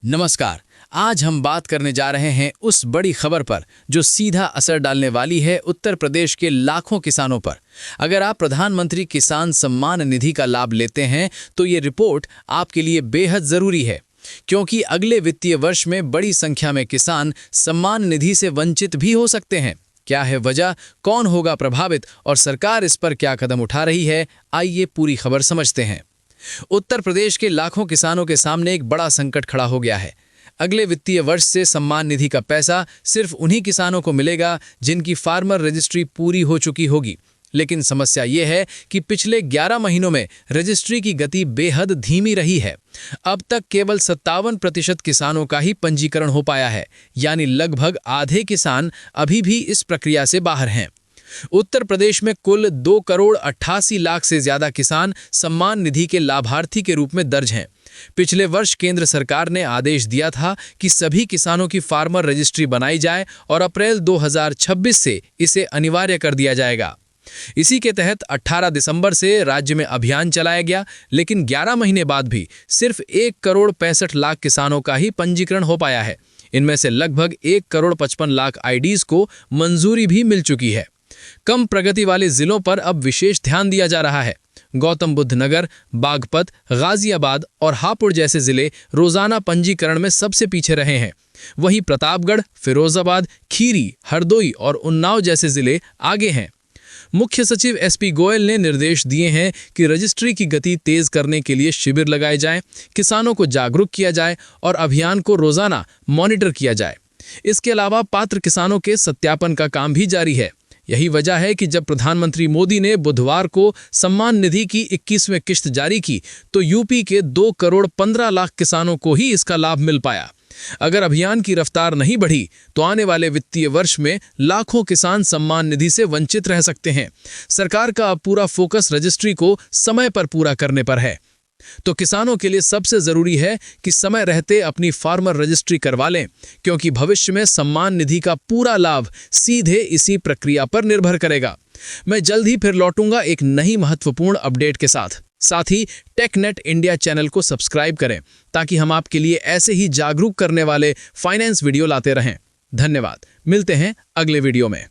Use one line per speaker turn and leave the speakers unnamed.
नमस्कार। आज हम बात करने जा रहे हैं उस बड़ी खबर पर जो सीधा असर डालने वाली है उत्तर प्रदेश के लाखों किसानों पर। अगर आप प्रधानमंत्री किसान सम्मान निधि का लाभ लेते हैं तो ये रिपोर्ट आपके लिए बेहद जरूरी है, क्योंकि अगले वित्तीय वर्ष में बड़ी संख्या में किसान सम्मान निधि से वंचित भी हो सकते हैं। क्या है वजह, कौन होगा प्रभावित और सरकार इस पर क्या कदम उठा रही है, आइए पूरी खबर समझते हैं। उत्तर प्रदेश के लाखों किसानों के सामने एक बड़ा संकट खड़ा हो गया है। अगले वित्तीय वर्ष से सम्मान निधि का पैसा सिर्फ उन्हीं किसानों को मिलेगा जिनकी फार्मर रजिस्ट्री पूरी हो चुकी होगी। लेकिन समस्या ये है कि पिछले 11 महीनों में रजिस्ट्री की गति बेहद धीमी रही है। अब तक केवल 57% किसानों का ही पंजीकरण हो पाया है, यानी लगभग आधे किसान अभी भी इस प्रक्रिया से बाहर हैं। उत्तर प्रदेश में कुल 2,88,00,000 से ज्यादा किसान सम्मान निधि के लाभार्थी के रूप में दर्ज हैं। पिछले वर्ष केंद्र सरकार ने आदेश दिया था कि सभी किसानों की फार्मर रजिस्ट्री बनाई जाए और अप्रैल 2026 से इसे अनिवार्य कर दिया जाएगा। इसी के तहत 18 दिसंबर से राज्य में अभियान चलाया गया, लेकिन 11 महीने बाद भी सिर्फ 1,65,00,000 किसानों का ही पंजीकरण हो पाया है। इनमें से लगभग 1,55,00,000 आईडीज को मंजूरी भी मिल चुकी है। कम प्रगति वाले जिलों पर अब विशेष ध्यान दिया जा रहा है। गौतम बुद्ध नगर, बागपत, गाजियाबाद और हापुड़ जैसे जिले रोजाना पंजीकरण में सबसे पीछे रहे हैं। वहीं प्रतापगढ़, फिरोजाबाद, खीरी, हरदोई और उन्नाव जैसे जिले आगे हैं। मुख्य सचिव एसपी गोयल ने निर्देश दिए हैं कि रजिस्ट्री की गति तेज करने के लिए शिविर लगाए जाएं, किसानों को जागरूक किया जाए और अभियान को रोजाना मॉनिटर किया जाए। इसके अलावा पात्र किसानों के सत्यापन का काम भी जारी है। यही वजह है कि जब प्रधानमंत्री मोदी ने बुधवार को सम्मान निधि की 21वीं किश्त जारी की तो यूपी के 2,15,00,000 किसानों को ही इसका लाभ मिल पाया। अगर अभियान की रफ्तार नहीं बढ़ी तो आने वाले वित्तीय वर्ष में लाखों किसान सम्मान निधि से वंचित रह सकते हैं। सरकार का अब पूरा फोकस रजिस्ट्री को समय पर पूरा करने पर है। तो किसानों के लिए सबसे जरूरी है कि समय रहते अपनी फार्मर रजिस्ट्री करवा लें, क्योंकि भविष्य में सम्मान निधि का पूरा लाभ सीधे इसी प्रक्रिया पर निर्भर करेगा। मैं जल्द ही फिर लौटूंगा एक नई महत्वपूर्ण अपडेट के साथ ही टेकनेट इंडिया चैनल को सब्सक्राइब करें ताकि हम आपके लिए ऐसे ही जागरूक करने वाले फाइनेंस वीडियो लाते रहें। धन्यवाद। मिलते हैं अगले वीडियो में।